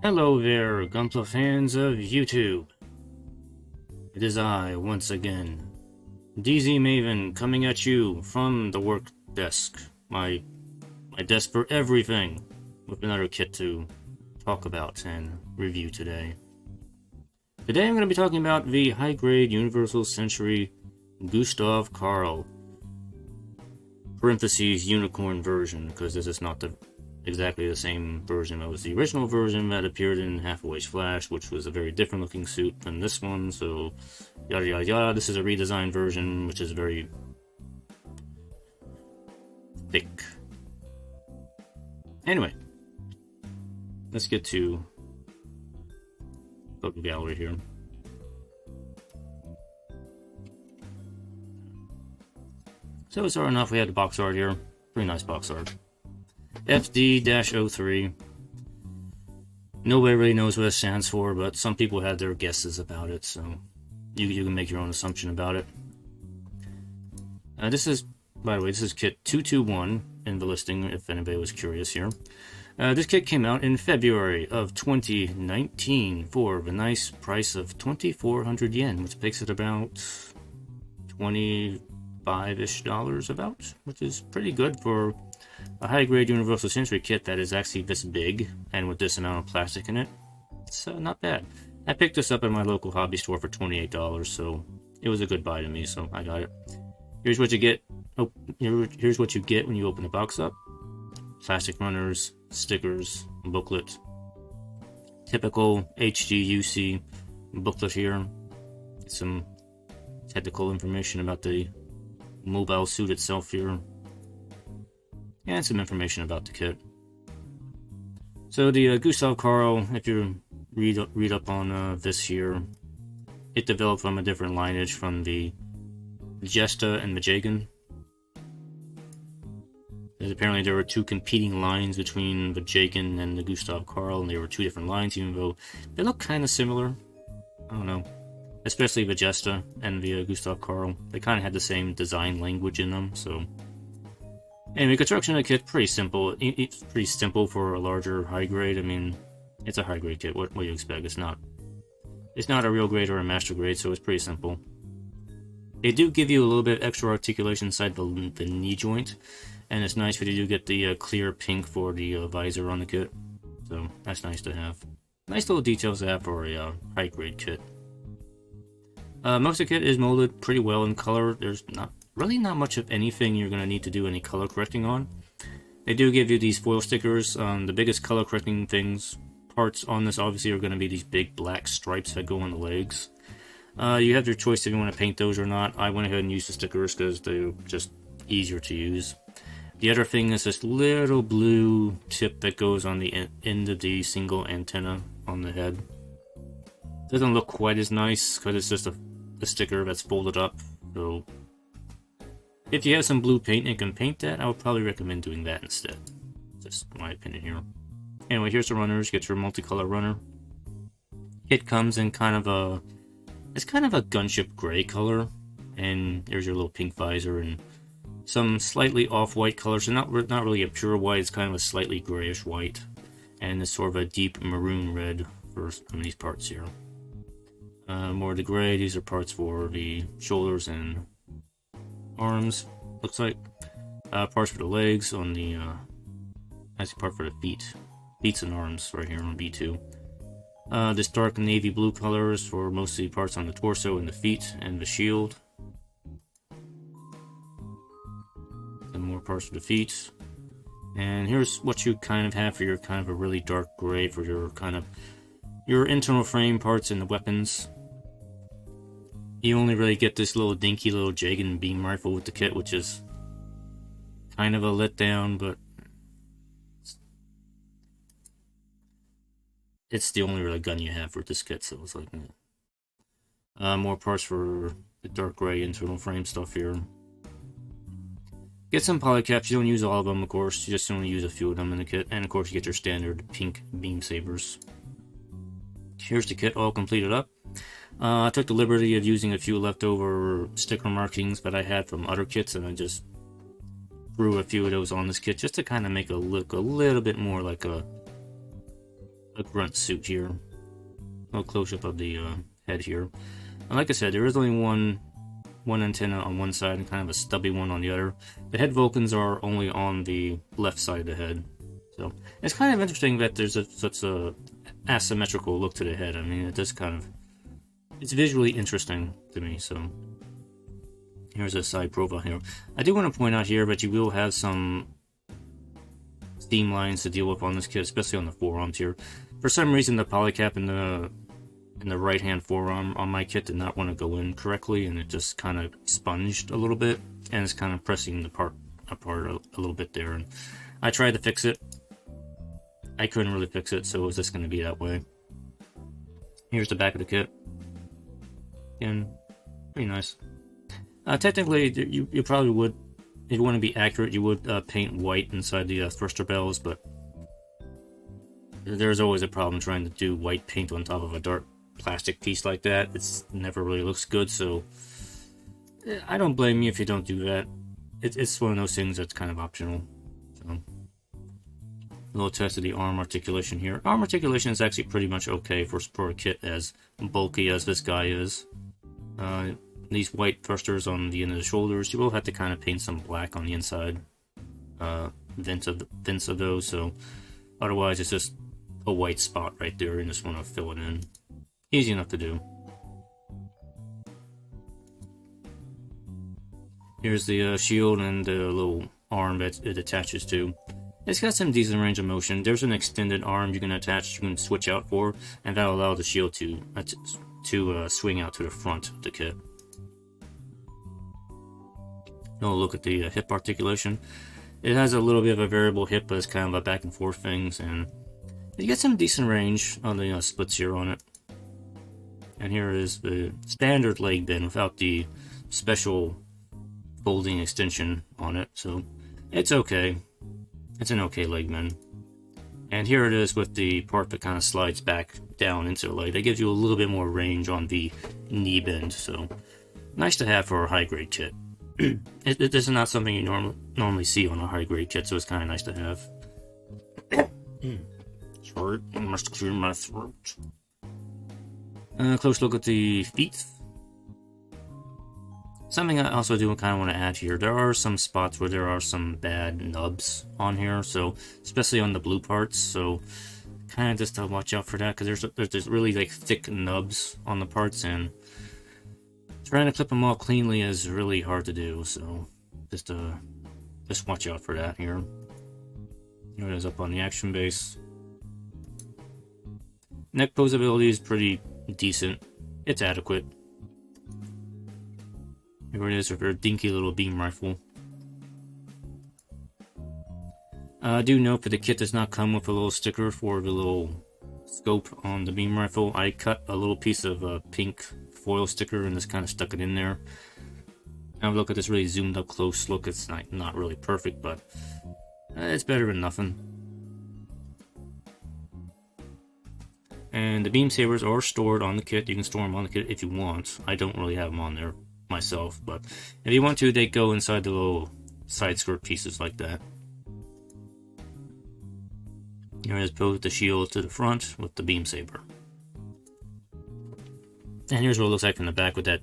Hello there, Gunpla fans of YouTube. It is I, once again, DZ Maven, coming at you from the work desk. My desk for everything, with another kit to talk about and review today. Today I'm going to be talking about the high-grade Universal Century Gustav Karl, parentheses, unicorn version, because this is not exactly the same version as the original version that appeared in Hathaway's Flash, which was a very different looking suit than this one, so yada yada yada. This is a redesigned version, which is very thick. Anyway, let's get to photo gallery here. So starting off, we had the box art here. Pretty nice box art. FD-03. Nobody really knows what it stands for, but some people had their guesses about it, so you can make your own assumption about it. This is, by the way, this is kit 221 in the listing, if anybody was curious here. This kit came out in February of 2019 for the nice price of 2,400 yen, which makes it about $25-ish about, which is pretty good for a high-grade Universal Century kit that is actually this big, and with this amount of plastic in it. It's not bad. I picked this up at my local hobby store for $28, so it was a good buy to me, so I got it. Here's what you get. Oh, here's what you get when you open the box up. Plastic runners, stickers, booklet. Typical HGUC booklet here. Some technical information about the mobile suit itself here. And some information about the kit. So the Gustav Karl, if you read up on this here, it developed from a different lineage from the Jesta and Majagan. Apparently there were two competing lines between the Majagan and the Gustav Karl, and they were two different lines, even though they look kind of similar. I don't know. Especially the Jesta and the Gustav Karl. They kind of had the same design language in them, so... Anyway, construction of the kit, pretty simple. It's pretty simple for a larger high grade. I mean, it's a high grade kit. What do you expect? It's not a real grade or a master grade, so it's pretty simple. They do give you a little bit extra articulation inside the knee joint, and it's nice when you do get the clear pink for the visor on the kit. So that's nice to have. Nice little details to have for a high grade kit. Most of the kit is molded pretty well in color. There's really not much of anything you're going to need to do any color correcting on. They do give you these foil stickers. The biggest color correcting parts on this obviously are going to be these big black stripes that go on the legs. You have your choice if you want to paint those or not. I went ahead and used the stickers because they're just easier to use. The other thing is this little blue tip that goes on the end of the single antenna on the head. Doesn't look quite as nice because it's just a sticker that's folded up. So if you have some blue paint and can paint that, I would probably recommend doing that instead. Just my opinion here. Anyway, here's the runners. Get your multicolor runner. It comes in kind of a gunship gray color, and there's your little pink visor and some slightly off-white color. So not really a pure white. It's kind of a slightly grayish white, and it's sort of a deep maroon red for some of these parts here. More of the gray. These are parts for the shoulders and arms, looks like. Parts for the legs on the actually part for the feet and arms right here on B2. This dark navy blue color is for most of the parts on the torso and the feet and the shield. And more parts for the feet. And here's what you kind of have for your kind of a really dark gray for your internal frame parts and the weapons. You only really get this little dinky little Jagan beam rifle with the kit, which is kind of a letdown, but it's the only really gun you have for this kit, so it's like more parts for the dark gray internal frame stuff here. Get some polycaps. You don't use all of them, of course. You just only use a few of them in the kit, and of course you get your standard pink beam sabers. Here's the kit all completed up. I took the liberty of using a few leftover sticker markings that I had from other kits, and I just threw a few of those on this kit just to kind of make it look a little bit more like a a grunt suit here. A little close-up of the head here. And like I said, there is only one antenna on one side and kind of a stubby one on the other. The head Vulcans are only on the left side of the head. So it's kind of interesting that there's such a asymmetrical look to the head. I mean, it does kind of, it's visually interesting to me. So here's a side profile here. I do want to point out here that you will have some steam lines to deal with on this kit, especially on the forearms here. For some reason, the polycap in the right hand forearm on my kit did not want to go in correctly, and it just kind of sponged a little bit, and it's kind of pressing the part apart a little bit there. And I tried to fix it. I couldn't really fix it, so it was just going to be that way. Here's the back of the kit. Again, pretty nice. Technically, you probably would, if you want to be accurate, you would paint white inside the thruster bells, but there's always a problem trying to do white paint on top of a dark plastic piece like that. It's never really looks good, so I don't blame you if you don't do that. It's one of those things that's kind of optional. So, a little test of the arm articulation here. Arm articulation is actually pretty much okay for a kit as bulky as this guy is. These white thrusters on the end of the shoulders, you will have to kind of paint some black on the inside vents of those, so otherwise it's just a white spot right there and just want to fill it in. Easy enough to do. Here's the shield and the little arm that it attaches to. It's got some decent range of motion. There's an extended arm you can attach, you can switch out for, and that'll allow the shield to swing out to the front of the kit. Now we'll look at the hip articulation. It has a little bit of a variable hip, but it's kind of a back and forth things, and you get some decent range on the splits here on it. And here is the standard leg bend without the special folding extension on it, so it's okay. It's an okay leg bend. And here it is with the part that kind of slides back down into the leg. That gives you a little bit more range on the knee bend, so nice to have for a high grade kit. This is not something you normally see on a high grade kit, so it's kind of nice to have. Sorry, I must clear my throat. Close look at the feet. Something I also do kind of want to add here, there are some spots where there are some bad nubs on here, so especially on the blue parts, so kind of just watch out for that, because there's really like thick nubs on the parts, and trying to clip them all cleanly is really hard to do, so just watch out for that here. Here it is up on the action base. Neck posability is pretty decent. It's adequate. Here it is with our dinky little beam rifle. Do note that the kit does not come with a little sticker for the little scope on the beam rifle. I cut a little piece of pink foil sticker and just kind of stuck it in there. Now look at this really zoomed up close look. It's not really perfect, but it's better than nothing. And the beam sabers are stored on the kit. You can store them on the kit if you want. I don't really have them on there myself, but if you want to, they go inside the little side skirt pieces like that. Here is both the shield to the front with the beam saber. And here's what it looks like from the back with that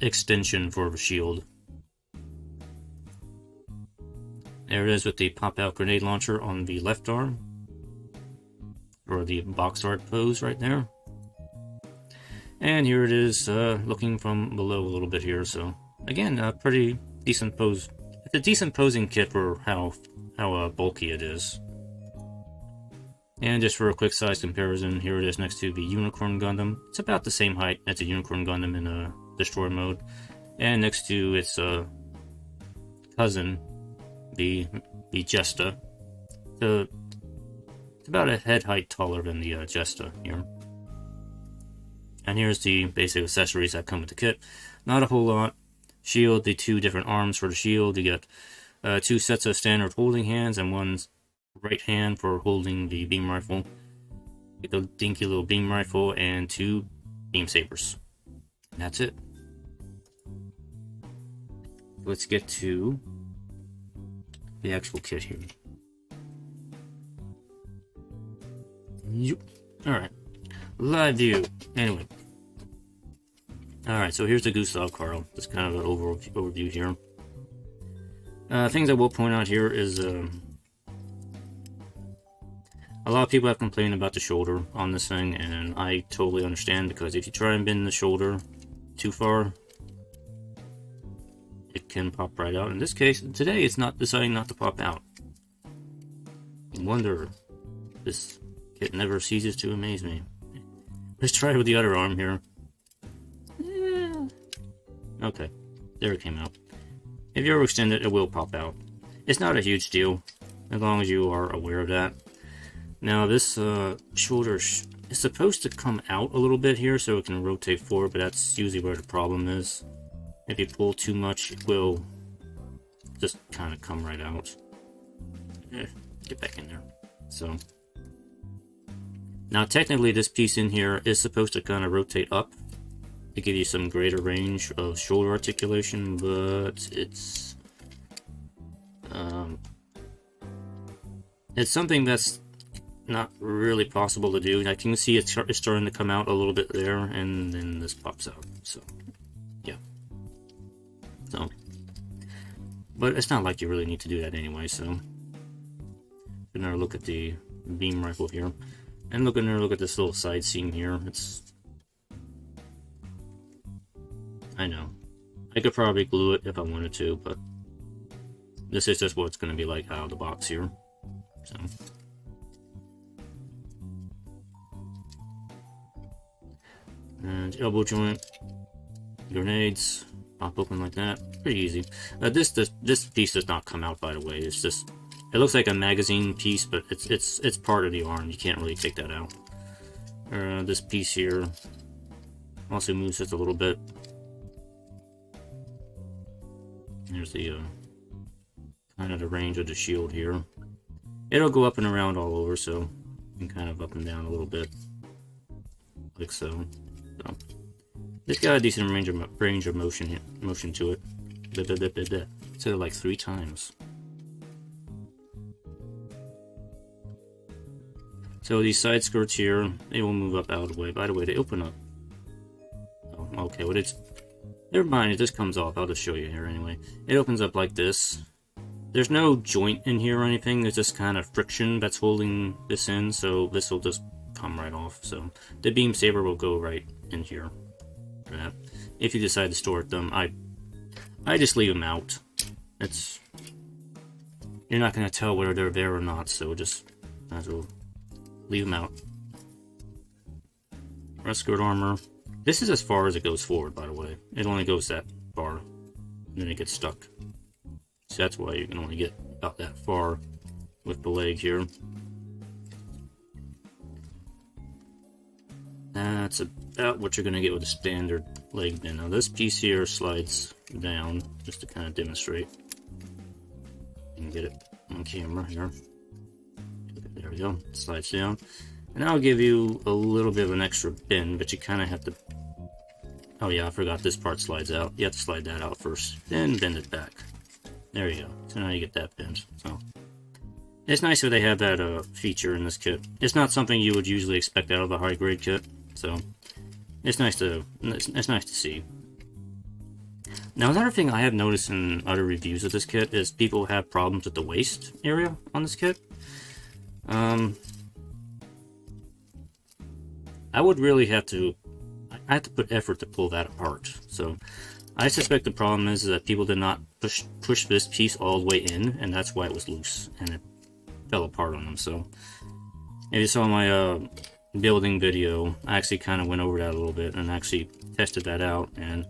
extension for the shield. There it is with the pop-out grenade launcher on the left arm, or the box art pose right there. And here it is looking from below a little bit here, so again, a pretty decent pose. It's a decent posing kit for how bulky it is. And just for a quick size comparison, here it is next to the Unicorn Gundam. It's about the same height as a Unicorn Gundam in Destroy mode. And next to its cousin, the Jesta. So it's about a head height taller than the Jesta here. And here's the basic accessories that come with the kit. Not a whole lot. Shield, the two different arms for the shield. You get 2 sets of standard holding hands and one right hand for holding the beam rifle. Get the dinky little beam rifle and 2 beam sabers. And that's it. Let's get to the actual kit here. Alright. Live view. Anyway. Alright, so here's the Gustav Karl. Just kind of an overview here. Things I will point out here is a lot of people have complained about the shoulder on this thing, and I totally understand, because if you try and bend the shoulder too far, it can pop right out. In this case, today it's not deciding not to pop out. I wonder, this kit never ceases to amaze me. Let's try it with the other arm here. Okay, there it came out. If you overextend it, it will pop out. It's not a huge deal, as long as you are aware of that. Now this shoulder is supposed to come out a little bit here so it can rotate forward, but that's usually where the problem is. If you pull too much, it will just kind of come right out. Get back in there. So now technically this piece in here is supposed to kind of rotate up to give you some greater range of shoulder articulation, but it's something that's not really possible to do. I can see it's starting to come out a little bit there, and then this pops out. So yeah. So, but it's not like you really need to do that anyway. So another look at the beam rifle here, and look at this little side seam here. I know. I could probably glue it if I wanted to, but this is just what it's going to be like out of the box here. So. And elbow joint, grenades, pop open like that. Pretty easy. This piece does not come out, by the way. It's just, it looks like a magazine piece, but it's part of the arm. You can't really take that out. This piece here also moves just a little bit. There's the kind of the range of the shield here. It'll go up and around all over, so you can kind of up and down a little bit, like so. So it's got a decent range of motion to it. So like 3 times. So these side skirts here, they will move up out of the way. By the way, they open up. Oh, okay, well never mind, it just comes off. I'll just show you here anyway. It opens up like this. There's no joint in here or anything. There's just kind of friction that's holding this in, so this will just come right off. So the beam saber will go right in here for that. If you decide to store them, I just leave them out. You're not going to tell whether they're there or not, so just might as well leave them out. Rescued armor. This is as far as it goes forward, by the way. It only goes that far, and then it gets stuck. So that's why you can only get about that far with the leg here. That's about what you're going to get with a standard leg bend. Now this piece here slides down, just to kind of demonstrate. You can get it on camera here. There we go, it slides down. And I'll give you a little bit of an extra bend, but you kind of have to... Oh yeah, I forgot this part slides out. You have to slide that out first, then bend it back. There you go. So now you get that bend. So it's nice that they have that feature in this kit. It's not something you would usually expect out of a high grade kit, so it's nice to see. Now another thing I have noticed in other reviews of this kit is people have problems with the waist area on this kit. I would really have to put effort to pull that apart. So I suspect the problem is that people did not push this piece all the way in, and that's why it was loose and it fell apart on them. So if you saw my building video, I actually kind of went over that a little bit and actually tested that out and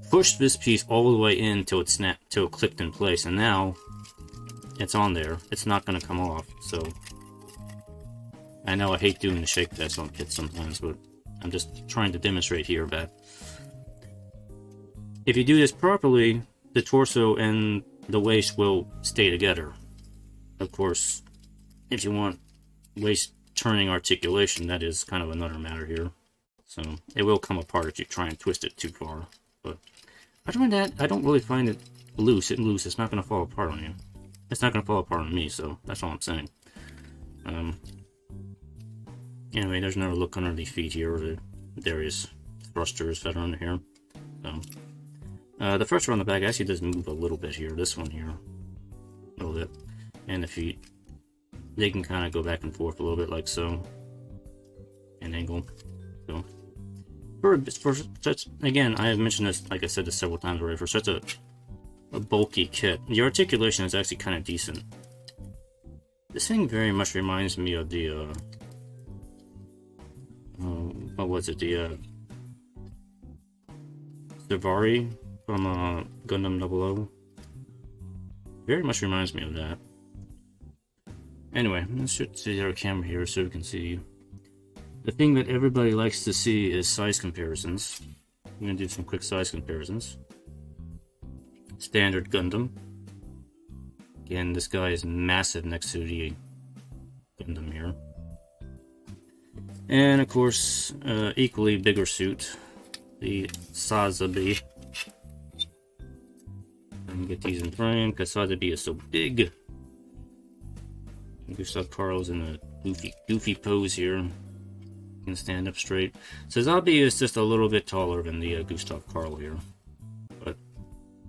pushed this piece all the way in till it snapped, till it clicked in place, and now it's on there. It's not going to come off. So I know I hate doing the shake test on kits sometimes, but I'm just trying to demonstrate here that if you do this properly, the torso and the waist will stay together. Of course, if you want waist turning articulation, that is kind of another matter here. So it will come apart if you try and twist it too far. But other than that, I don't really find it loose. It's not going to fall apart on you. It's not going to fall apart on me, so that's all I'm saying. Anyway, there's another look under the feet here, the various thrusters that are under here. So, the thruster on the back actually does move a little bit here. This one here, a little bit, and the feet, they can kind of go back and forth a little bit, like so, an angle. So, for such, again, I have mentioned this, like I said this several times already. For such a bulky kit, the articulation is actually kind of decent. This thing very much reminds me of the what was it? The Zavari from Gundam 00. Very much reminds me of that. Anyway, let's switch to the other camera here so we can see. The thing that everybody likes to see is size comparisons. I'm going to do some quick size comparisons. Standard Gundam. Again, this guy is massive next to the Gundam here. And of course, equally bigger suit, the Sazabi. And get these in frame because Sazabi is so big. Gustav Karl's in a goofy pose here. Can stand up straight. Sazabi is just a little bit taller than the Gustav Karl here, but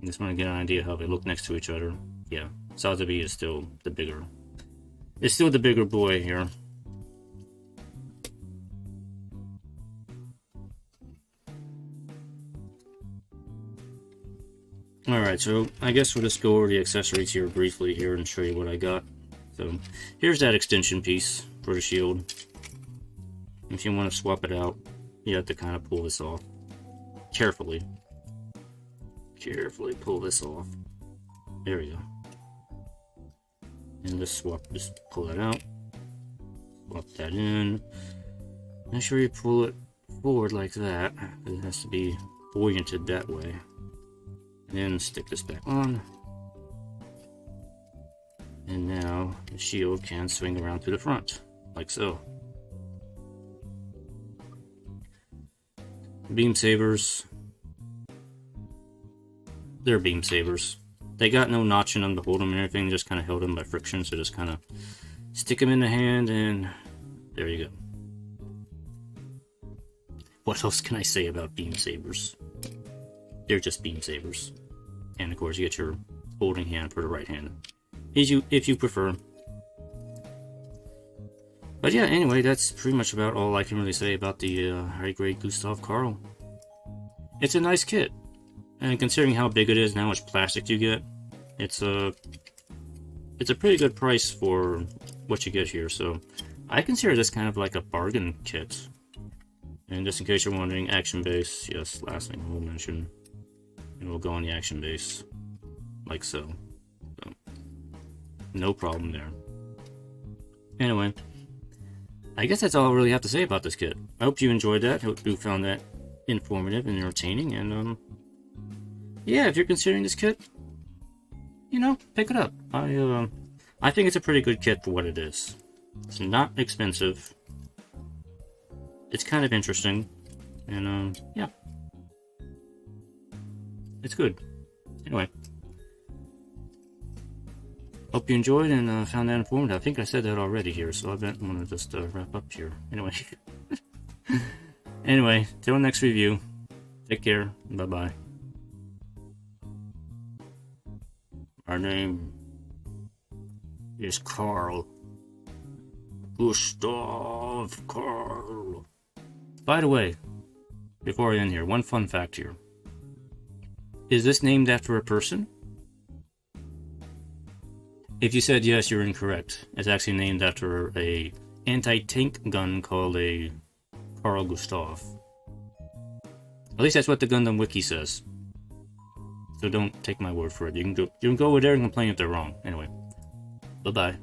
I just want to get an idea how they look next to each other. Yeah, Sazabi is still the bigger. It's still the bigger boy here. Alright, so I guess we'll just go over the accessories here briefly here and show you what I got. So here's that extension piece for the shield. If you want to swap it out, you have to kind of pull this off. Carefully. Carefully pull this off. There we go. And just pull that out. Swap that in. Make sure you pull it forward like that. It has to be oriented that way. And then stick this back on. And now the shield can swing around to the front, like so. Beam sabers. They're beam sabers. They got no notch in them to hold them and everything, just kind of held them by friction, so just kind of stick them in the hand and there you go. What else can I say about beam sabers? They're just beam sabers. And of course you get your holding hand for the right hand, if you prefer. But yeah, anyway, that's pretty much about all I can really say about the high-grade Gustav Karl. It's a nice kit, and considering how big it is and how much plastic you get, it's a pretty good price for what you get here. So I consider this kind of like a bargain kit. And just in case you're wondering, action base, yes, last thing we'll mention, and we'll go on the action base, like so. So no problem there. Anyway, I guess that's all I really have to say about this kit. I hope you enjoyed that. I hope you found that informative and entertaining. And yeah, if you're considering this kit, you know, pick it up. I think it's a pretty good kit for what it is. It's not expensive. It's kind of interesting, and yeah, it's good. Anyway, hope you enjoyed and found that informative. I think I said that already here, so I'm going to just wrap up here. Anyway, anyway, till next review. Take care. Bye bye. Our name is Karl. Gustav Karl. By the way, before I end here, one fun fact here. Is this named after a person? If you said yes, you're incorrect. It's actually named after a anti-tank gun called a Carl Gustav. At least that's what the Gundam Wiki says. So don't take my word for it. You can go over there and complain if they're wrong. Anyway, bye-bye.